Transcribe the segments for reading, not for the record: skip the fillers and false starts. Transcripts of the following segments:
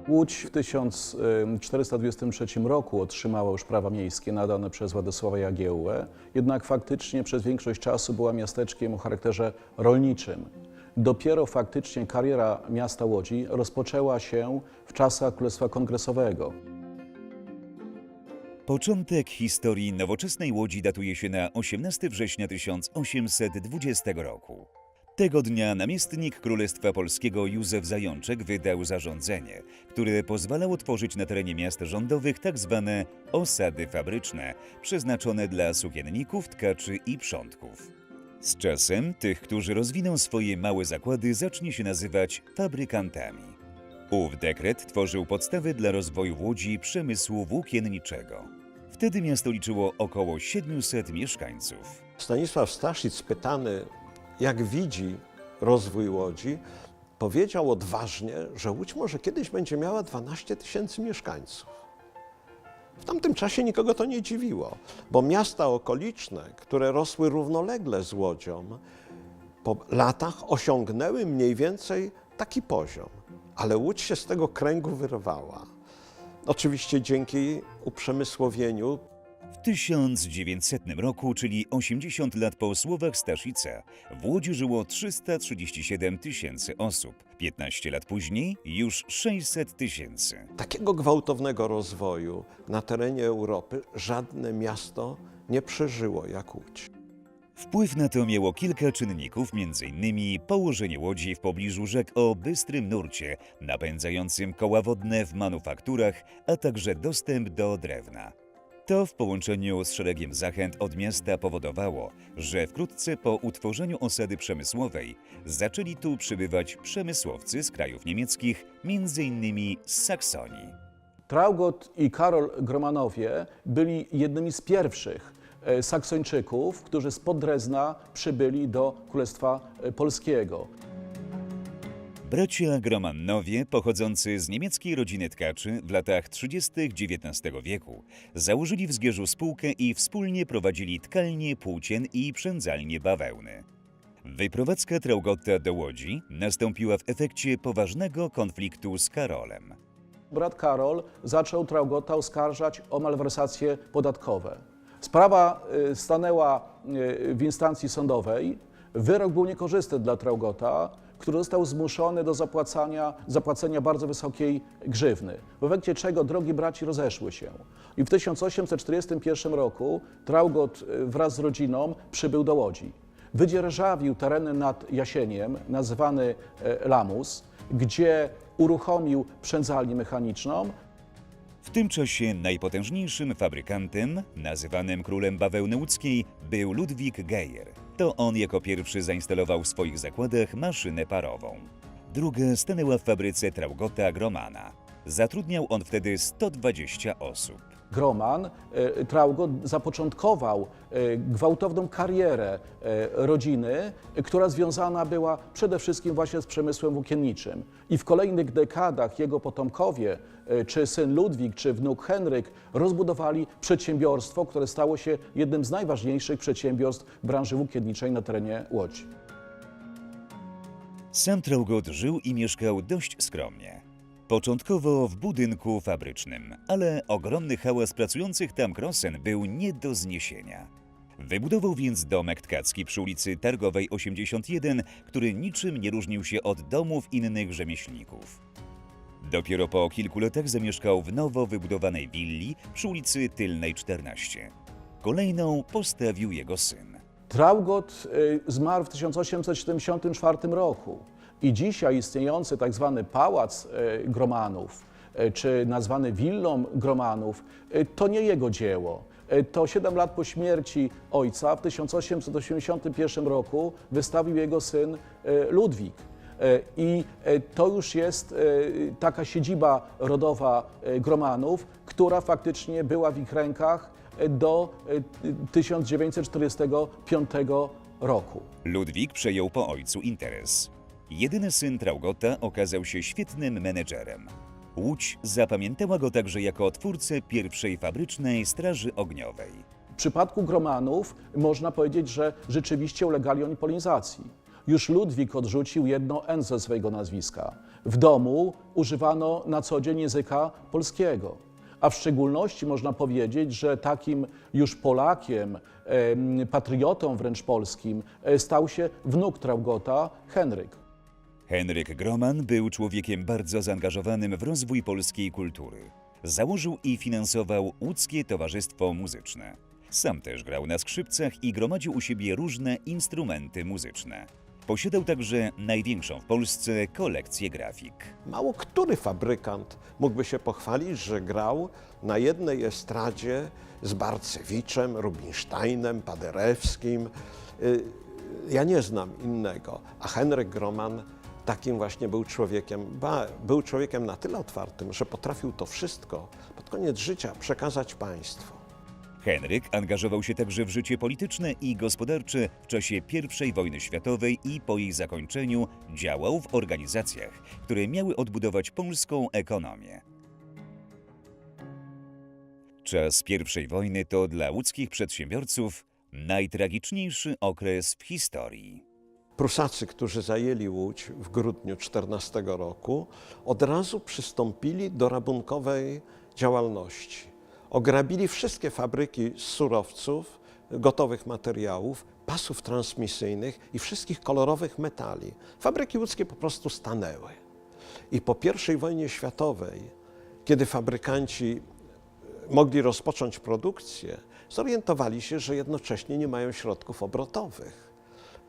Łódź w 1423 roku otrzymała już prawa miejskie nadane przez Władysława Jagiełłę, jednak faktycznie przez większość czasu była miasteczkiem o charakterze rolniczym. Dopiero faktycznie kariera miasta Łodzi rozpoczęła się w czasach Królestwa Kongresowego. Początek historii nowoczesnej Łodzi datuje się na 18 września 1820 roku. Tego dnia namiestnik Królestwa Polskiego Józef Zajączek wydał zarządzenie, które pozwalało tworzyć na terenie miast rządowych tzw. osady fabryczne, przeznaczone dla sukienników, tkaczy i prządków. Z czasem tych, którzy rozwiną swoje małe zakłady, zacznie się nazywać fabrykantami. Ów dekret tworzył podstawy dla rozwoju w Łodzi przemysłu włókienniczego. Wtedy miasto liczyło około 700 mieszkańców. Stanisław Staszic, pytany, jak widzi rozwój Łodzi, powiedział odważnie, że Łódź może kiedyś będzie miała 12 000 mieszkańców. W tamtym czasie nikogo to nie dziwiło, bo miasta okoliczne, które rosły równolegle z Łodzią, po latach osiągnęły mniej więcej taki poziom. Ale Łódź się z tego kręgu wyrwała. Oczywiście dzięki uprzemysłowieniu. W 1900 roku, czyli 80 lat po słowach Staszica, w Łodzi żyło 337 000 osób. 15 lat później już 600 000. Takiego gwałtownego rozwoju na terenie Europy żadne miasto nie przeżyło jak Łódź. Wpływ na to miało kilka czynników, m.in. położenie Łodzi w pobliżu rzek o bystrym nurcie, napędzającym koła wodne w manufakturach, a także dostęp do drewna. To w połączeniu z szeregiem zachęt od miasta powodowało, że wkrótce po utworzeniu osady przemysłowej zaczęli tu przybywać przemysłowcy z krajów niemieckich, m.in. z Saksonii. Traugott i Karol Gromanowie byli jednymi z pierwszych Saksończyków, którzy spod Drezna przybyli do Królestwa Polskiego. Bracia Gromannowie, pochodzący z niemieckiej rodziny tkaczy, w latach 30. XIX wieku założyli w Zgierzu spółkę i wspólnie prowadzili tkalnię płócien i przędzalnię bawełny. Wyprowadzka Traugotta do Łodzi nastąpiła w efekcie poważnego konfliktu z Karolem. Brat Karol zaczął Traugotta oskarżać o malwersacje podatkowe. Sprawa stanęła w instancji sądowej. Wyrok był niekorzystny dla Traugotta, który został zmuszony do zapłacenia bardzo wysokiej grzywny, w efekcie czego drogi braci rozeszły się. I w 1841 roku Traugott wraz z rodziną przybył do Łodzi. Wydzierżawił tereny nad Jasieniem, nazywany Lamus, gdzie uruchomił przędzalnię mechaniczną. W tym czasie najpotężniejszym fabrykantem, nazywanym królem bawełny łódzkiej, był Ludwik Geyer. To on jako pierwszy zainstalował w swoich zakładach maszynę parową. Druga stanęła w fabryce Traugotta Gromana. Zatrudniał on wtedy 120 osób. Groman, Traugott zapoczątkował gwałtowną karierę rodziny, która związana była przede wszystkim właśnie z przemysłem włókienniczym. I w kolejnych dekadach jego potomkowie, czy syn Ludwik, czy wnuk Henryk, rozbudowali przedsiębiorstwo, które stało się jednym z najważniejszych przedsiębiorstw branży włókienniczej na terenie Łodzi. Sam Traugott żył i mieszkał dość skromnie. Początkowo w budynku fabrycznym, ale ogromny hałas pracujących tam krosen był nie do zniesienia. Wybudował więc domek tkacki przy ulicy Targowej 81, który niczym nie różnił się od domów innych rzemieślników. Dopiero po kilku latach zamieszkał w nowo wybudowanej willi przy ulicy Tylnej 14. Kolejną postawił jego syn. Traugott zmarł w 1874 roku. I dzisiaj istniejący tak zwany Pałac Gromanów, czy nazwany Willą Gromanów, to nie jego dzieło. To 7 lat po śmierci ojca w 1881 roku wystawił jego syn Ludwik. I to już jest taka siedziba rodowa Gromanów, która faktycznie była w ich rękach do 1945 roku. Ludwik przejął po ojcu interes. Jedyny syn Traugotta okazał się świetnym menedżerem. Łódź zapamiętała go także jako twórcę pierwszej fabrycznej straży ogniowej. W przypadku Gromanów można powiedzieć, że rzeczywiście ulegali oni polonizacji. Już Ludwik odrzucił jedno N ze swojego nazwiska. W domu używano na co dzień języka polskiego. A w szczególności można powiedzieć, że takim już Polakiem, patriotą wręcz polskim stał się wnuk Traugota, Henryk. Henryk Groman był człowiekiem bardzo zaangażowanym w rozwój polskiej kultury. Założył i finansował Łódzkie Towarzystwo Muzyczne. Sam też grał na skrzypcach i gromadził u siebie różne instrumenty muzyczne. Posiadał także największą w Polsce kolekcję grafik. Mało który fabrykant mógłby się pochwalić, że grał na jednej estradzie z Barcewiczem, Rubinsteinem, Paderewskim. Ja nie znam innego, a Henryk Groman takim właśnie był człowiekiem. Był człowiekiem na tyle otwartym, że potrafił to wszystko pod koniec życia przekazać państwu. Henryk angażował się także w życie polityczne i gospodarcze w czasie I wojny światowej i po jej zakończeniu działał w organizacjach, które miały odbudować polską ekonomię. Czas I wojny to dla łódzkich przedsiębiorców najtragiczniejszy okres w historii. Prusacy, którzy zajęli Łódź w grudniu 14 roku, od razu przystąpili do rabunkowej działalności. Ograbili wszystkie fabryki z surowców, gotowych materiałów, pasów transmisyjnych i wszystkich kolorowych metali. Fabryki łódzkie po prostu stanęły. I po I wojnie światowej, kiedy fabrykanci mogli rozpocząć produkcję, zorientowali się, że jednocześnie nie mają środków obrotowych,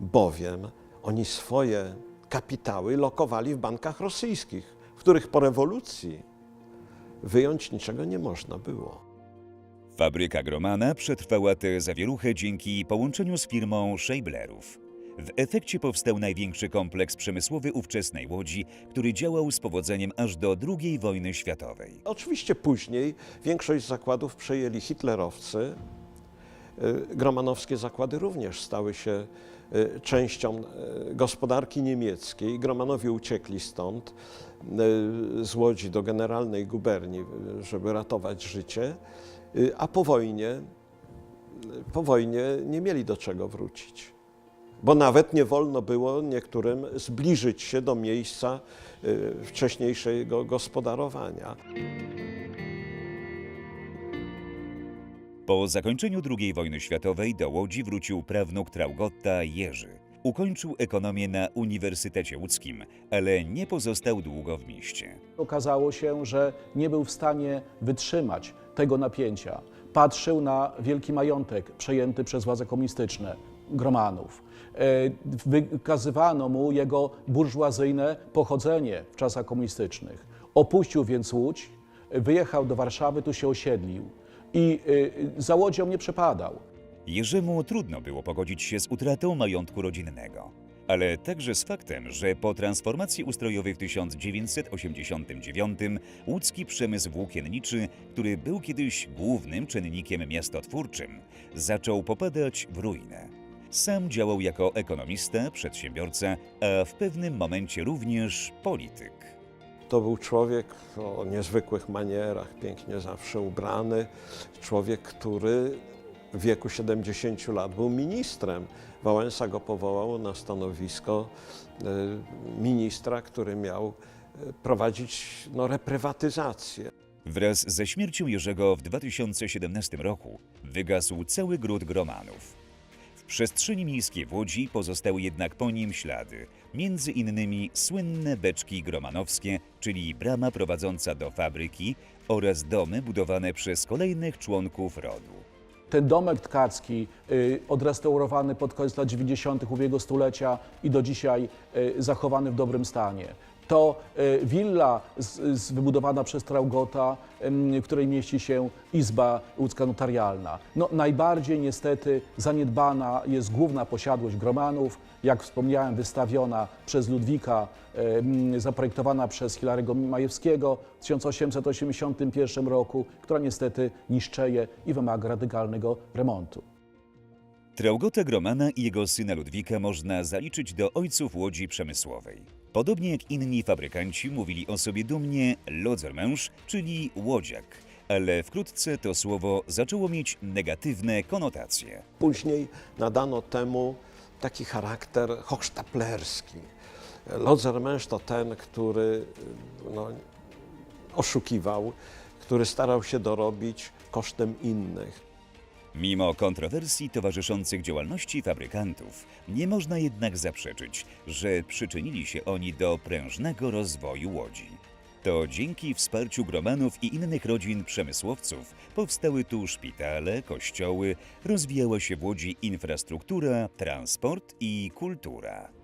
bowiem oni swoje kapitały lokowali w bankach rosyjskich, w których po rewolucji wyjąć niczego nie można było. Fabryka Gromana przetrwała tę zawieruchę dzięki połączeniu z firmą Scheiblerów. W efekcie powstał największy kompleks przemysłowy ówczesnej Łodzi, który działał z powodzeniem aż do II wojny światowej. Oczywiście później większość zakładów przejęli hitlerowcy. Gromanowskie zakłady również stały się częścią gospodarki niemieckiej. Gromanowie uciekli stąd, z Łodzi do generalnej guberni, żeby ratować życie, a po wojnie nie mieli do czego wrócić. Bo nawet nie wolno było niektórym zbliżyć się do miejsca wcześniejszego gospodarowania. Po zakończeniu II wojny światowej do Łodzi wrócił prawnuk Traugotta Jerzy. Ukończył ekonomię na Uniwersytecie Łódzkim, ale nie pozostał długo w mieście. Okazało się, że nie był w stanie wytrzymać tego napięcia. Patrzył na wielki majątek przejęty przez władze komunistyczne, Gromanów. Wykazywano mu jego burżuazyjne pochodzenie w czasach komunistycznych. Opuścił więc Łódź, wyjechał do Warszawy, tu się osiedlił i za Łodzią nie przepadał. Jerzemu trudno było pogodzić się z utratą majątku rodzinnego, ale także z faktem, że po transformacji ustrojowej w 1989 łódzki przemysł włókienniczy, który był kiedyś głównym czynnikiem miastotwórczym, zaczął popadać w ruinę. Sam działał jako ekonomista, przedsiębiorca, a w pewnym momencie również polityk. To był człowiek o niezwykłych manierach, pięknie zawsze ubrany. Człowiek, który w wieku 70 lat był ministrem. Wałęsa go powołał na stanowisko ministra, który miał prowadzić reprywatyzację. Wraz ze śmiercią Jerzego w 2017 roku wygasł cały gród Gromanów. W przestrzeni miejskiej w Łodzi pozostały jednak po nim ślady, między innymi słynne beczki gromanowskie, czyli brama prowadząca do fabryki oraz domy budowane przez kolejnych członków rodu. Ten domek tkacki, odrestaurowany pod koniec lat 90. ubiegłego stulecia i do dzisiaj zachowany w dobrym stanie. To willa wybudowana przez Traugota, w której mieści się Izba Łódzka Notarialna. No, najbardziej niestety zaniedbana jest główna posiadłość Gromanów, jak wspomniałem, wystawiona przez Ludwika, zaprojektowana przez Hilarego Majewskiego w 1881 roku, która niestety niszczeje i wymaga radykalnego remontu. Traugota Gromana i jego syna Ludwika można zaliczyć do ojców Łodzi przemysłowej. Podobnie jak inni fabrykanci mówili o sobie dumnie Lodzermęż, czyli łodziak, ale wkrótce to słowo zaczęło mieć negatywne konotacje. Później nadano temu taki charakter hochsztaplerski. Lotsermensch to ten, który oszukiwał, który starał się dorobić kosztem innych. Mimo kontrowersji towarzyszących działalności fabrykantów, nie można jednak zaprzeczyć, że przyczynili się oni do prężnego rozwoju Łodzi. To dzięki wsparciu gromanów i innych rodzin przemysłowców powstały tu szpitale, kościoły, rozwijała się w Łodzi infrastruktura, transport i kultura.